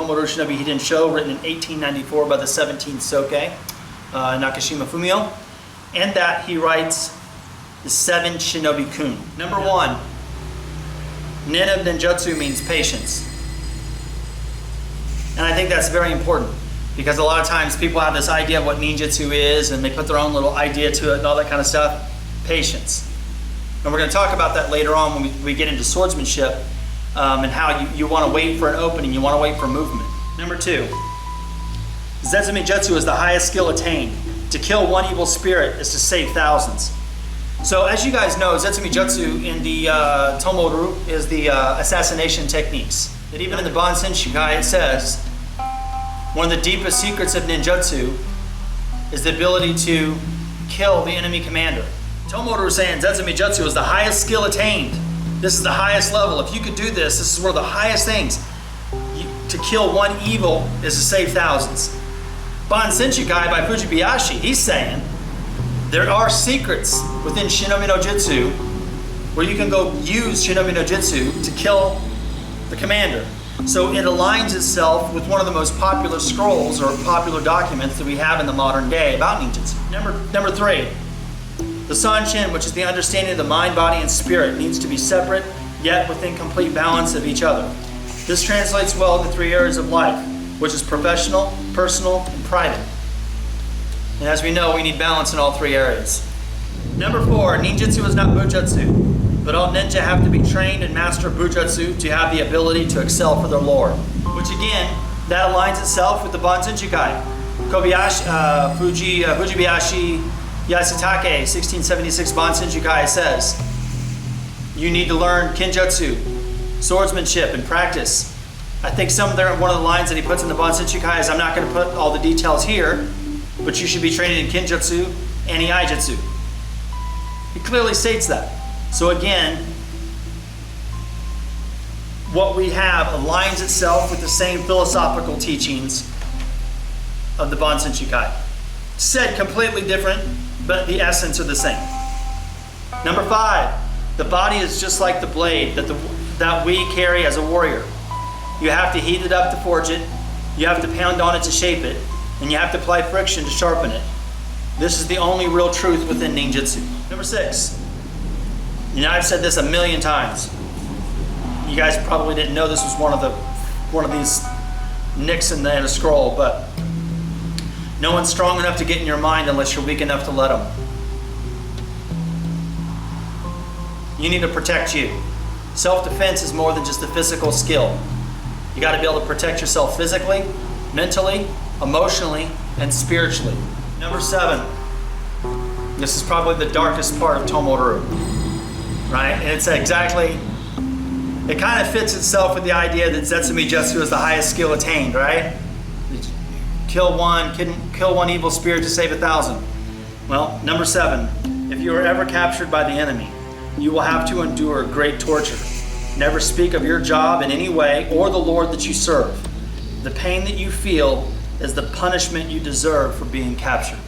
Tomo-ryu Shinobi Keiko, written in 1894 by the 17th Soke, Nakashima Fumio, and that he writes the 7 Shinobi Kun. Number 1, Nin of Ninjutsu means patience. And I think that's very important because a lot of times people have this idea of what ninjutsu is and they put their own little idea to it and all that kind of stuff. Patience. And we're going to talk about that later on when we get into swordsmanship and how you want to wait for an opening, you want to wait for movement. Number 2, Zetsuminjutsu is the highest skill attained. To kill one evil spirit is to save thousands. So as you guys know, Zetsuminjutsu in the Tomo-ryu is the assassination techniques. That even in the Bansen Shikai it says, one of the deepest secrets of ninjutsu is the ability to kill the enemy commander. Tomo-ryu is saying Zetsuminjutsu is the highest skill attained. This is the highest level. If you could do this, this is one of the highest things. To kill one evil is to save thousands. Bansen Shikai by Fujibayashi, he's saying there are secrets within Shinobi no Jutsu where you can go use Shinobi no Jutsu to kill the commander. So it aligns itself with one of the most popular scrolls or popular documents that we have in the modern day about ninjutsu. Number 3, the Sanshin, which is the understanding of the mind, body, and spirit, needs to be separate, yet within complete balance of each other. This translates well to 3 areas of life, which is professional, personal, and private. And as we know, we need balance in all 3 areas. Number 4, ninjutsu is not bujutsu. But all ninja have to be trained and master Bujutsu to have the ability to excel for their lord. Which again, that aligns itself with the Bansen Shikai. Fujibayashi Yasutake, 1676 Bansen Shikai says, you need to learn Kinjutsu, swordsmanship, and practice. I think one of the lines that he puts in the Bansen Shikai is, I'm not going to put all the details here, but you should be trained in Kinjutsu and Iaijutsu. He clearly states that. So again, what we have aligns itself with the same philosophical teachings of the Bansen Shikai. Said completely different, but the essence are the same. Number 5, the body is just like the blade that we carry as a warrior. You have to heat it up to forge it, you have to pound on it to shape it, and you have to apply friction to sharpen it. This is the only real truth within ninjutsu. Number 6, I've said this a million times. You guys probably didn't know this was one of these nicks in the scroll, but no one's strong enough to get in your mind unless you're weak enough to let them. You need to protect you. Self-defense is more than just a physical skill. You got to be able to protect yourself physically, mentally, emotionally, and spiritually. Number 7. This is probably the darkest part of Tomo-ryu. Right? And it kind of fits itself with the idea that Zetsuminjutsu is the highest skill attained, right? Kill one evil spirit to save 1,000. Well, number 7, if you are ever captured by the enemy, you will have to endure great torture. Never speak of your job in any way or the Lord that you serve. The pain that you feel is the punishment you deserve for being captured.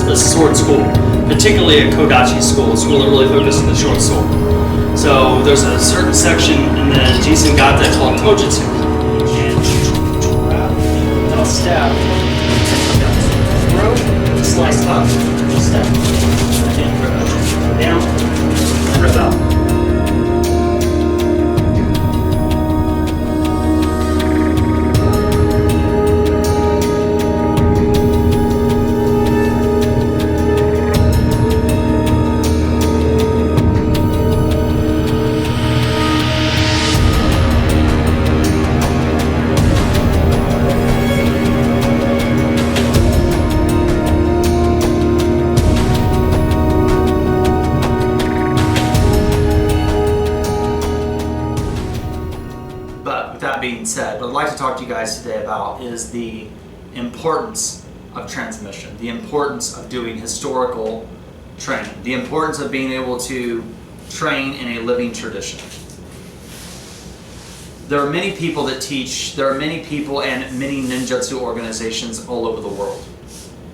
A sword school, particularly at Kodachi school, a school that really focused on the short sword. So there's a certain section in the Jisengata called Tojutsu. And I'll stab through, slice up, step, and rip down, and rip out. talk to you guys today about is the importance of transmission, the importance of doing historical training, the importance of being able to train in a living tradition. There are many people that teach, there are many people and many ninjutsu organizations all over the world.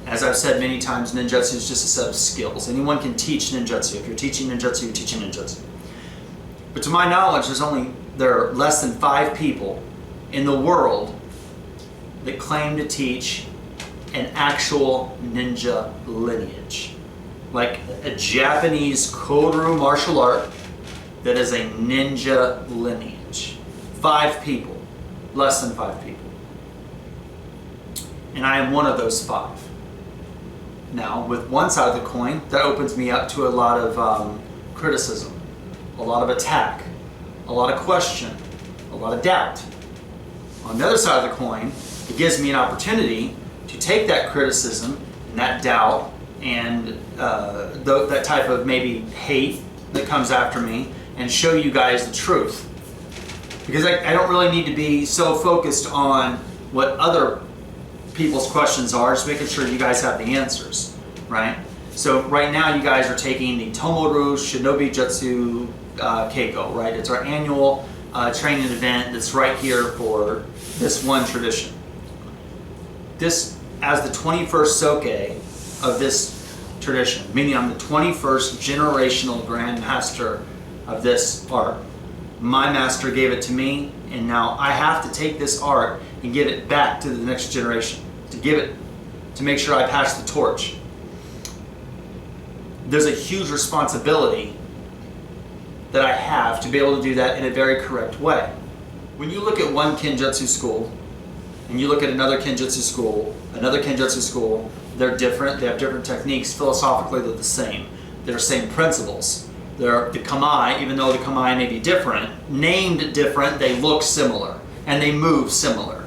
As I've said many times, ninjutsu is just a set of skills. Anyone can teach ninjutsu. If you're teaching ninjutsu, you're teaching ninjutsu. But to my knowledge, there are less than 5 people in the world that claim to teach an actual ninja lineage. Like a Japanese Kodo martial art that is a ninja lineage. 5 people. Less than 5 people. And I am one of those 5. Now, with one side of the coin, that opens me up to a lot of criticism, a lot of attack, a lot of question, a lot of doubt. On the other side of the coin, it gives me an opportunity to take that criticism and that doubt and that type of maybe hate that comes after me and show you guys the truth. Because I don't really need to be so focused on what other people's questions are, just making sure you guys have the answers, right? So right now you guys are taking the Tomo-ryu Shinobijutsu Keiko, right? It's our annual training event that's right here for this one tradition. This, as the 21st Soke of this tradition, meaning I'm the 21st generational Grand Master of this art. My master gave it to me, and now I have to take this art and give it back to the next generation, to make sure I pass the torch. There's a huge responsibility that I have to be able to do that in a very correct way. When you look at one Kenjutsu school, and you look at another Kenjutsu school, they're different, they have different techniques. Philosophically, they're the same. They're the same principles. They're the kamae, even though the kamae may be different, named different, they look similar, and they move similar.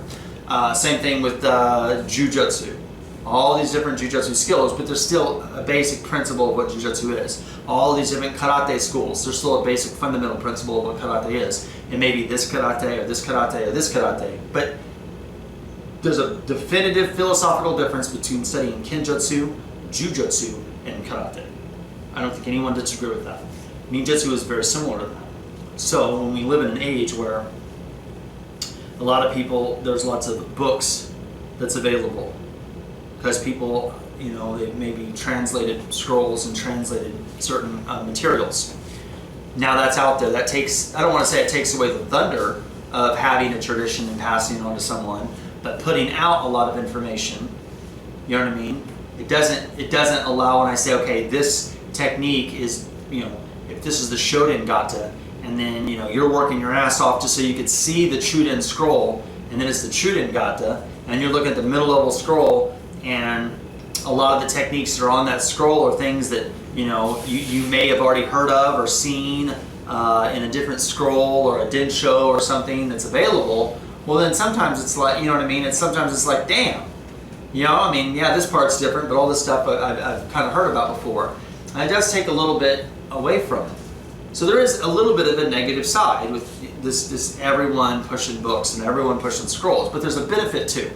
Same thing with Jujutsu. All these different Jujutsu skills, but there's still a basic principle of what Jujutsu is. All these different karate schools, there's still a basic fundamental principle of what karate is. It may be this karate, or this karate, or this karate, but there's a definitive philosophical difference between studying Kenjutsu, Jujutsu, and karate. I don't think anyone disagree with that. Ninjutsu is very similar to that. So when we live in an age where a lot of people, there's lots of books that's available, because people, they maybe translated scrolls and translated certain materials. Now that's out there. That takes, I don't want to say it takes away the thunder of having a tradition and passing it on to someone, but putting out a lot of information, you know what I mean? It doesn't allow when I say, okay, this technique is, if this is the Shoden Gata, and then, you're working your ass off just so you could see the Chuden scroll, and then it's the Chuden Gata, and you're looking at the middle level scroll, and a lot of the techniques that are on that scroll are things that, you may have already heard of or seen in a different scroll or a Densho or something that's available. Well, then sometimes it's like, sometimes it's like, damn. This part's different, but all this stuff I've kind of heard about before. And it does take a little bit away from it. So there is a little bit of a negative side with this everyone pushing books and everyone pushing scrolls, but there's a benefit too.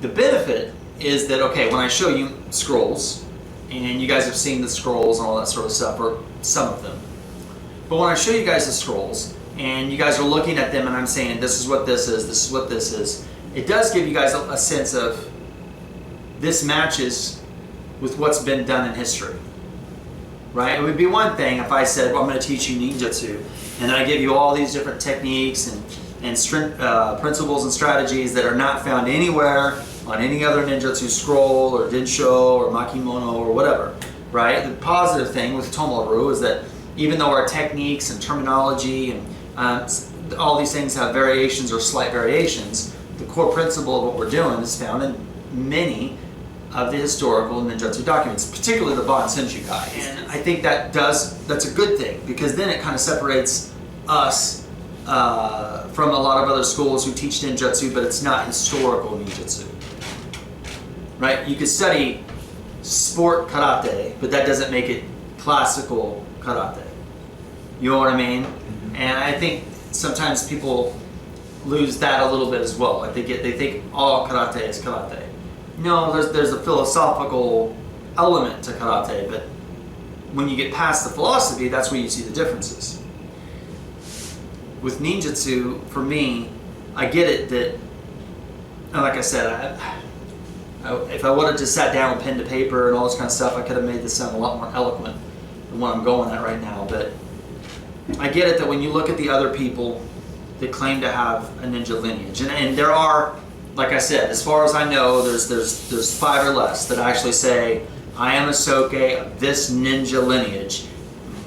The benefit is that, okay, when I show you scrolls, and you guys have seen the scrolls and all that sort of stuff, or some of them, but when I show you guys the scrolls, and you guys are looking at them and I'm saying, this is what this is, this is what this is, it does give you guys a sense of this matches with what's been done in history. Right? It would be one thing if I said, well, I'm going to teach you ninjutsu, and then I give you all these different techniques and principles and strategies that are not found anywhere on any other ninjutsu scroll or densho or makimono or whatever. Right? The positive thing with Tomo-ryu is that even though our techniques and terminology and all these things have variations or slight variations, the core principle of what we're doing is found in many of the historical ninjutsu documents, particularly the Bon Senjukai. And I think that's a good thing, because then it kind of separates us from a lot of other schools who teach ninjutsu, but it's not historical ninjutsu. Right? You could study sport karate, but that doesn't make it classical karate. You know what I mean? And I think sometimes people lose that a little bit as well. Like they think all karate is karate. No, there's a philosophical element to karate, but when you get past the philosophy, that's where you see the differences. With ninjutsu, for me, I get it that, and like I said, if I would have just sat down with pen to paper and all this kind of stuff, I could have made this sound a lot more eloquent than what I'm going at right now. But I get it that when you look at the other people that claim to have a ninja lineage, and there are, like I said, as far as I know, there's 5 or less that actually say, I am a Soke of this ninja lineage.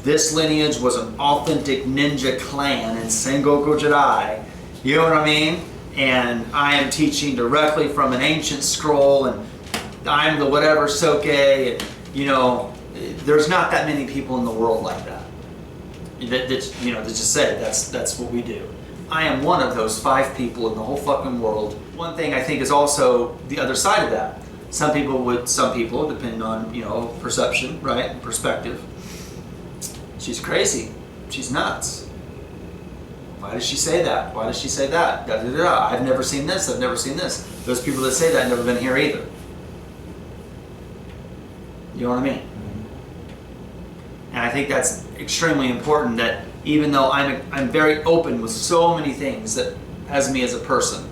This lineage was an authentic ninja clan in Sengoku Jidai. You know what I mean? And I am teaching directly from an ancient scroll, and I'm the whatever Soke, and you know, there's not that many people in the world like that. That you know, that just say that's what we do. I am one of those 5 people in the whole fucking world. One thing I think is also the other side of that. Some people, depending on, you know, perception, right, perspective. She's crazy. She's nuts. Why does she say that? Why does she say that? Da, da, da, da. I've never seen this. I've never seen this. Those people that say that have never been here either. You know what I mean? And I think that's extremely important, that even though I'm very open with so many things that as me as a person,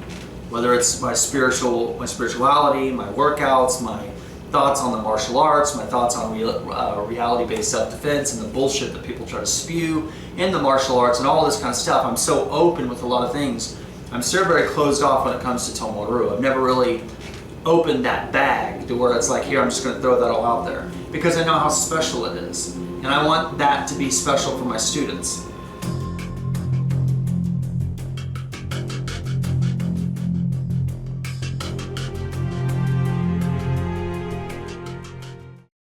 whether it's my spirituality, my workouts, my thoughts on the martial arts, my thoughts on reality-based self-defense and the bullshit that people try to spew in the martial arts and all this kind of stuff. I'm so open with a lot of things. I'm still very closed off when it comes to Tomo-ryu. I've never really opened that bag to where it's like, here, I'm just going to throw that all out there, because I know how special it is. And I want that to be special for my students.